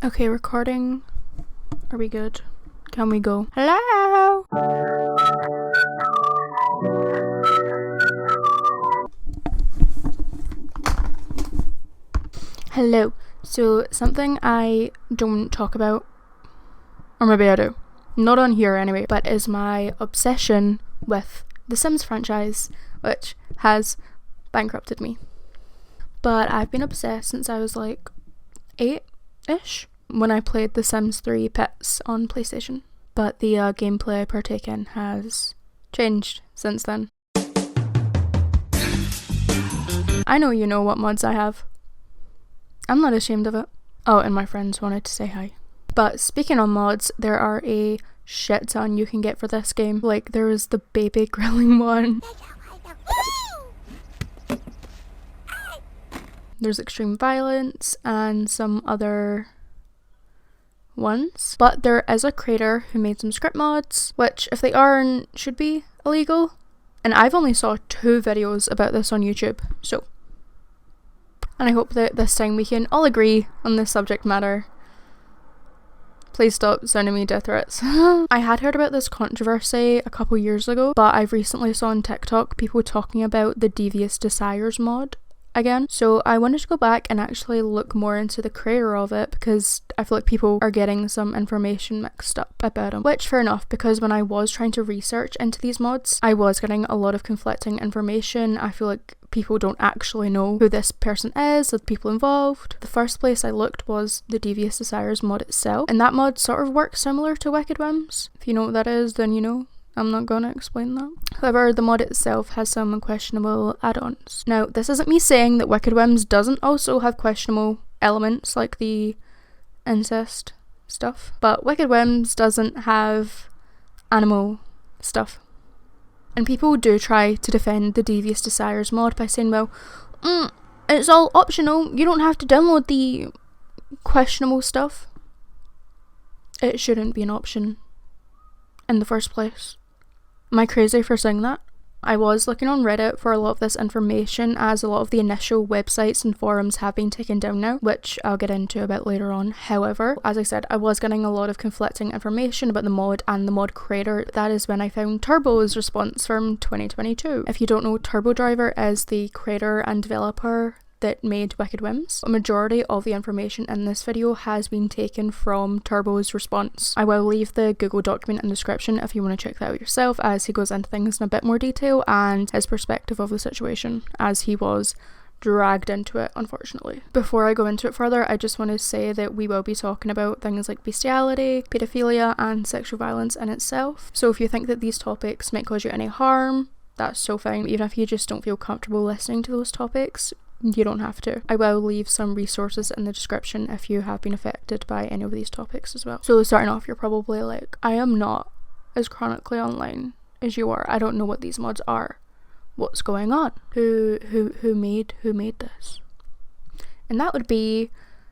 Okay, recording. Are we good? Can we go? Hello? Hello. So, something I don't talk about, or maybe I do, not on here anyway, but is my obsession with the Sims franchise, which has bankrupted me. But I've been obsessed since I was like 8-ish, when I played The Sims 3 Pets on PlayStation. But the gameplay I partake in has changed since then. I know you know what mods I have. I'm not ashamed of it. Oh, and my friends wanted to say hi. But speaking of mods, there are a shit ton you can get for this game. Like, there is the baby grilling one. There's extreme violence and some other ones. But there is a creator who made some script mods, which, if they aren't, should be illegal. And I've only saw 2 videos about this on YouTube, so. And I hope that this time we can all agree on this subject matter. Please stop sending me death threats. I had heard about this controversy a couple years ago, but I've recently saw on TikTok people talking about the Devious Desires mod again. So I wanted to go back and actually look more into the creator of it, because I feel like people are getting some information mixed up about him. Which, fair enough, because when I was trying to research into these mods, I was getting a lot of conflicting information. I feel like people don't actually know who this person is, the people involved. The first place I looked was the Devious Desires mod itself, and that mod sort of works similar to Wicked Whims. If you know what that is, then you know. I'm not gonna explain that. However, the mod itself has some questionable add-ons. Now, this isn't me saying that Wicked Whims doesn't also have questionable elements like the incest stuff, but Wicked Whims doesn't have animal stuff. And people do try to defend the Devious Desires mod by saying, well, it's all optional, you don't have to download the questionable stuff. It shouldn't be an option in the first place. Am I crazy for saying that? I was looking on Reddit for a lot of this information, as a lot of the initial websites and forums have been taken down now, which I'll get into a bit later on. However, as I said, I was getting a lot of conflicting information about the mod and the mod creator. That is when I found Turbo's response from 2022. If you don't know, TurboDriver is the creator and developer that made Wicked Whims. A majority of the information in this video has been taken from Turbo's response. I will leave the Google document in the description if you want to check that out yourself, as he goes into things in a bit more detail and his perspective of the situation, as he was dragged into it, unfortunately. Before I go into it further, I just want to say that we will be talking about things like bestiality, paedophilia, and sexual violence in itself. So if you think that these topics might cause you any harm, that's so fine. Even if you just don't feel comfortable listening to those topics, you don't have to. I will leave some resources in the description if you have been affected by any of these topics as well. So starting off, you're probably like, I am not as chronically online as you are. I don't know what these mods are. What's going on? Who made this? And that would be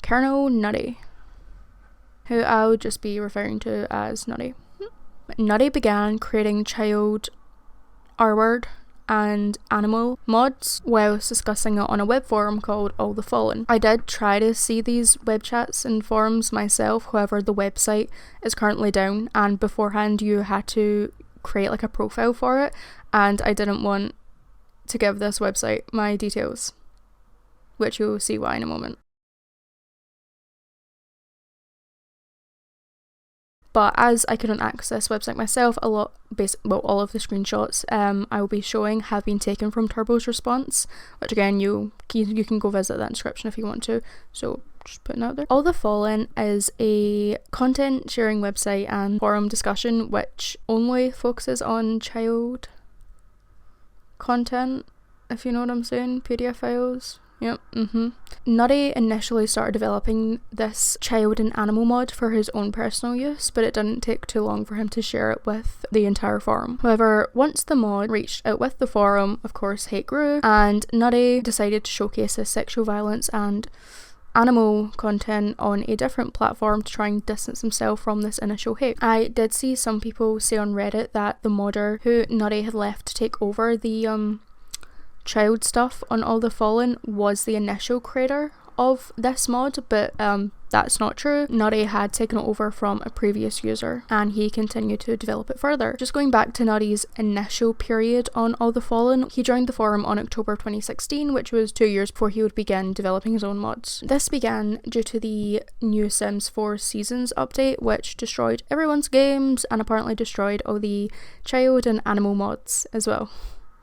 Colonel Nutty, who I'll just be referring to as Nutty. Nutty began creating child R-word and animal mods whilst discussing it on a web forum called All the Fallen. I did try to see these web chats and forums myself, however the website is currently down, and beforehand you had to create like a profile for it, and I didn't want to give this website my details, which you'll see why in a moment. But as I couldn't access this website myself, all of the screenshots I will be showing have been taken from Turbo's response, which again, you can go visit that description if you want to, so just putting it out there. All the Fallen is a content sharing website and forum discussion which only focuses on child content, if you know what I'm saying, PDF files. Yep, Nutty initially started developing this child and animal mod for his own personal use, but it didn't take too long for him to share it with the entire forum. However, once the mod reached out with the forum, of course hate grew, and Nutty decided to showcase his sexual violence and animal content on a different platform to try and distance himself from this initial hate. I did see some people say on Reddit that the modder who Nutty had left to take over the child stuff on All the Fallen was the initial creator of this mod, but that's not true. Nutty had taken it over from a previous user and he continued to develop it further. Just going back to Nutty's initial period on All the Fallen, he joined the forum on October 2016, which was 2 years before he would begin developing his own mods. This began due to the new Sims 4 Seasons update, which destroyed everyone's games and apparently destroyed all the child and animal mods as well.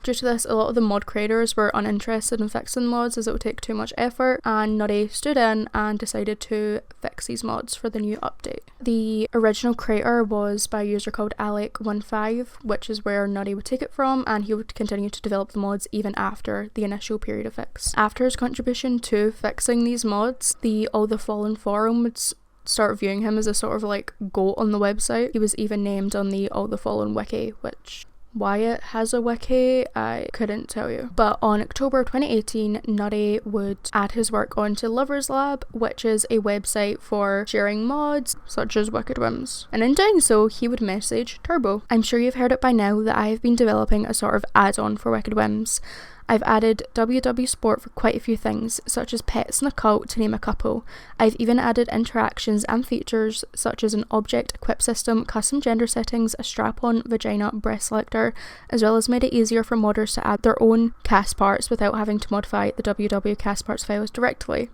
Due to this, a lot of the mod creators were uninterested in fixing mods as it would take too much effort, and Nutty stood in and decided to fix these mods for the new update. The original creator was by a user called Alec15, which is where Nutty would take it from, and he would continue to develop the mods even after the initial period of fix. After his contribution to fixing these mods, the All the Fallen forum would start viewing him as a sort of like GOAT on the website. He was even named on the All the Fallen wiki, which why it has a wiki, I couldn't tell you. But on October 2018, Nutty would add his work onto Lovers Lab, which is a website for sharing mods such as Wicked Whims. And in doing so, he would message Turbo. I'm sure you've heard it by now that I have been developing a sort of add-on for Wicked Whims. I've added WW Sport for quite a few things, such as pets and a cult, to name a couple. I've even added interactions and features such as an object equip system, custom gender settings, a strap-on vagina breast selector, as well as made it easier for modders to add their own cast parts without having to modify the WW cast parts files directly.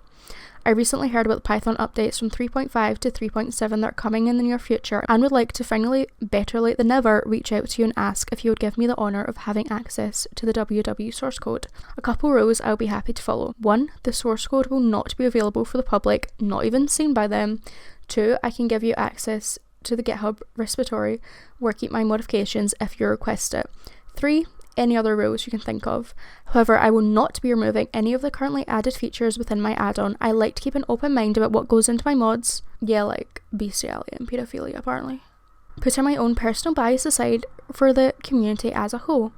I recently heard about the Python updates from 3.5 to 3.7 that are coming in the near future and would like to finally, better late than never, reach out to you and ask if you would give me the honour of having access to the WW source code. A couple rules I'll be happy to follow. 1. The source code will not be available for the public, not even seen by them. 2. I can give you access to the GitHub repository where I keep my modifications if you request it. 3. Any other rules you can think of. However, I will not be removing any of the currently added features within my add-on. I like to keep an open mind about what goes into my mods. Yeah, like bestiality and paedophilia apparently. Putting my own personal bias aside for the community as a whole.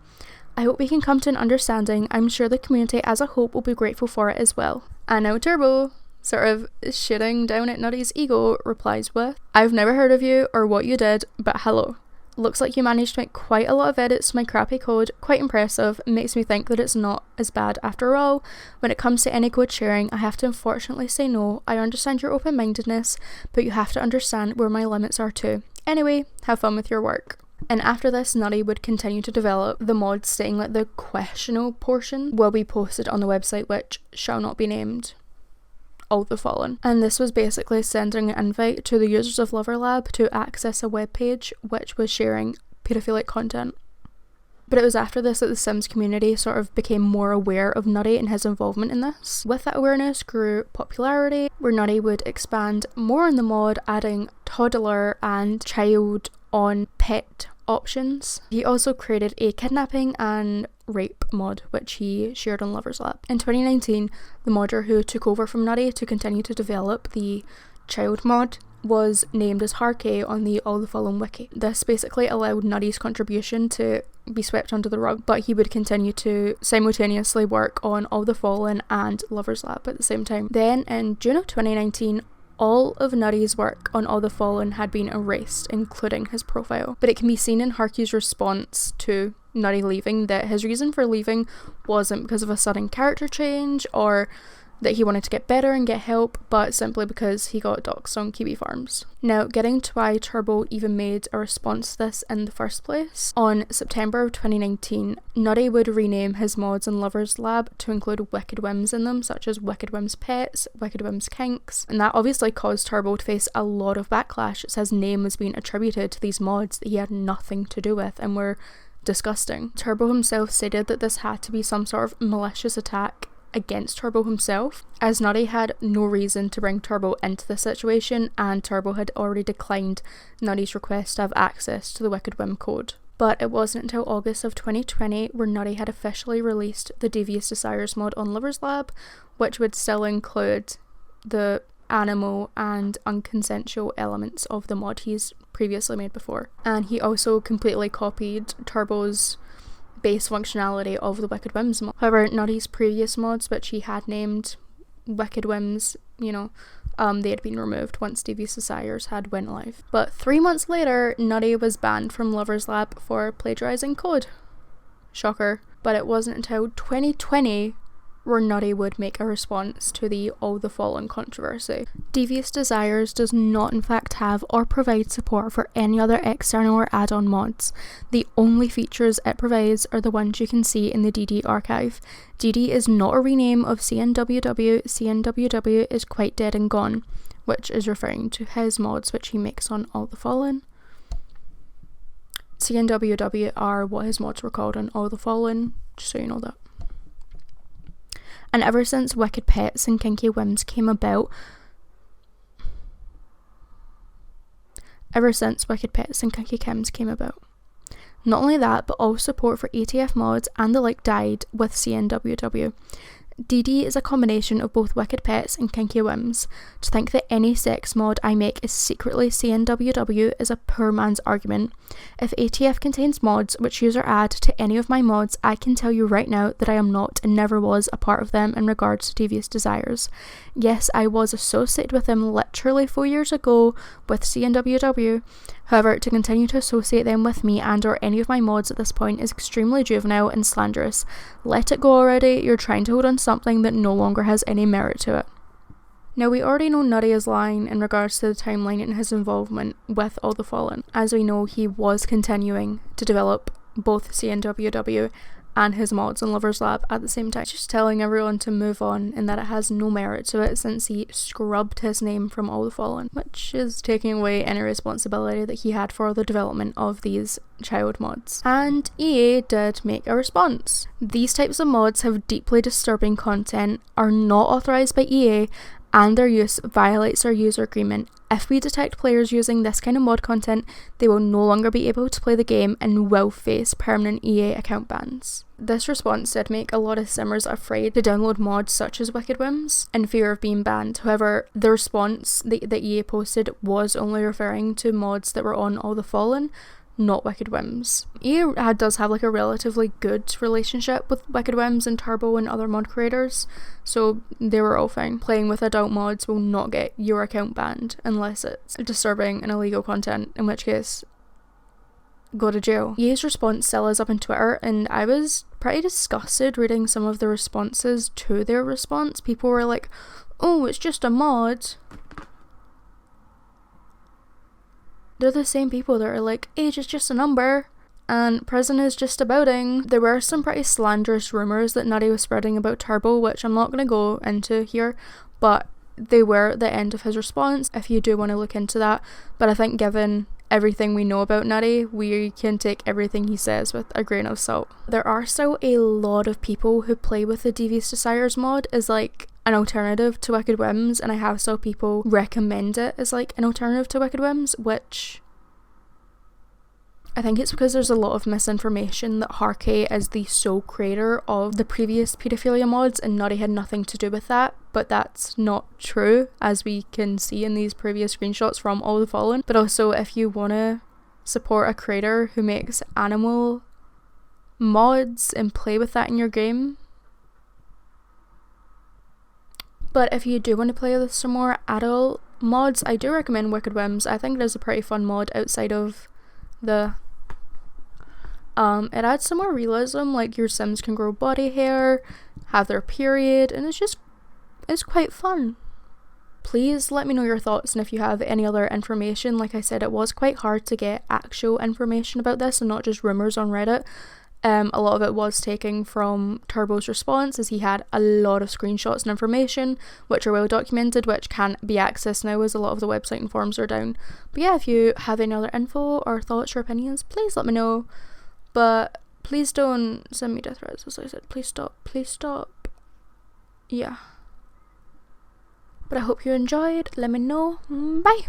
I hope we can come to an understanding. I'm sure the community as a whole will be grateful for it as well. And now Turbo, sort of shitting down at Nutty's ego, replies with, I've never heard of you or what you did, but hello. Looks like you managed to make quite a lot of edits to my crappy code, quite impressive, makes me think that it's not as bad after all. When it comes to any code sharing, I have to unfortunately say no. I understand your open-mindedness, but you have to understand where my limits are too. Anyway, have fun with your work. And after this, Nutty would continue to develop the mod, stating that the questionable portion will be posted on the website which shall not be named All the Fallen. And this was basically sending an invite to the users of Lover Lab to access a web page which was sharing paedophilic content. But it was after this that the Sims community sort of became more aware of Nutty and his involvement in this. With that awareness grew popularity, where Nutty would expand more on the mod, adding toddler and child on pet options. He also created a kidnapping and rape mod, which he shared on Lovers Lab. In 2019, the modder who took over from Nutty to continue to develop the child mod was named as Harkey on the All the Fallen wiki. This basically allowed Nutty's contribution to be swept under the rug, but he would continue to simultaneously work on All the Fallen and Lovers Lab at the same time. Then in June of 2019, all of Nutty's work on All the Fallen had been erased, including his profile. But it can be seen in Harkey's response to Nutty leaving that his reason for leaving wasn't because of a sudden character change or that he wanted to get better and get help, but simply because he got doxxed on Kiwi Farms. Now, getting to why Turbo even made a response to this in the first place, on September of 2019, Nutty would rename his mods in Lovers Lab to include Wicked Whims in them, such as Wicked Whims Pets, Wicked Whims Kinks, and that obviously caused Turbo to face a lot of backlash as his name was being attributed to these mods that he had nothing to do with and were disgusting. Turbo himself stated that this had to be some sort of malicious attack against Turbo himself, as Nutty had no reason to bring Turbo into the situation and Turbo had already declined Nutty's request to have access to the Wicked Whim code. But it wasn't until August of 2020 where Nutty had officially released the Devious Desires mod on Lovers Lab, which would still include the animal and unconsensual elements of the mod he's previously made before. And he also completely copied Turbo's base functionality of the Wicked Whims mod. However, Nutty's previous mods, which he had named Wicked Whims, they had been removed once Devious Desires had went live. But 3 months later, Nutty was banned from Lovers Lab for plagiarizing code. Shocker. But it wasn't until 2020 where Nutty would make a response to the All the Fallen controversy. Devious Desires does not in fact have or provide support for any other external or add-on mods. The only features it provides are the ones you can see in the DD archive. DD is not a rename of CNWW. CNWW is quite dead and gone, which is referring to his mods which he makes on All the Fallen. CNWW are what his mods were called on All the Fallen, just so you know that. And ever since Wicked Pets and Kinky Whims came about, not only that, but all support for ATF mods and the like died with CNWW. DD is a combination of both Wicked Pets and Kinky Whims. To think that any sex mod I make is secretly CNWW is a poor man's argument. If ATF contains mods which user add to any of my mods, I can tell you right now that I am not and never was a part of them in regards to Devious Desires. Yes, I was associated with them literally 4 years ago with CNWW. However, to continue to associate them with me and or any of my mods at this point is extremely juvenile and slanderous. Let it go already, you're trying to hold on something that no longer has any merit to it. Now, we already know Nutty is lying in regards to the timeline and his involvement with All the Fallen. As we know, he was continuing to develop both CNWW and his mods in Lovers Lab at the same time, just telling everyone to move on and that it has no merit to it since he scrubbed his name from All the Fallen, which is taking away any responsibility that he had for the development of these child mods. And EA did make a response. These types of mods have deeply disturbing content, are not authorised by EA, and their use violates our user agreement. If we detect players using this kind of mod content, they will no longer be able to play the game and will face permanent EA account bans. This response did make a lot of simmers afraid to download mods such as Wicked Whims in fear of being banned. However, the response that EA posted was only referring to mods that were on All the Fallen, not Wicked Whims. EA does have like a relatively good relationship with Wicked Whims and Turbo and other mod creators, so they were all fine. Playing with adult mods will not get your account banned unless it's disturbing and illegal content, in which case, go to jail. EA's response still is up on Twitter, and I was pretty disgusted reading some of the responses to their response. People were like, oh, it's just a mod. They're the same people that are like, age is just a number and prison is just a building. There were some pretty slanderous rumours that Nutty was spreading about Turbo, which I'm not going to go into here, but they were at the end of his response if you do want to look into that. But I think given everything we know about Nutty, we can take everything he says with a grain of salt. There are still a lot of people who play with the Devious Desires mod as like an alternative to Wicked Whims, and I have still people recommend it as like an alternative to Wicked Whims, which I think it's because there's a lot of misinformation that Harkey is the sole creator of the previous paedophilia mods and Nutty had nothing to do with that, but that's not true, as we can see in these previous screenshots from All the Fallen. But also, if you want to support a creator who makes animal mods and play with that in your game, but if you do want to play with some more adult mods, I do recommend Wicked Whims. I think it is a pretty fun mod outside of the it adds some more realism, like your Sims can grow body hair, have their period, and it's quite fun. Please let me know your thoughts and if you have any other information. Like I said, it was quite hard to get actual information about this and not just rumours on Reddit. A lot of it was taken from Turbo's response, as he had a lot of screenshots and information which are well documented, which can't be accessed now as a lot of the website and forums are down. But yeah, if you have any other info or thoughts or opinions, please let me know. But please don't send me death threats, as I said. Please stop. Yeah. But I hope you enjoyed. Let me know. Bye.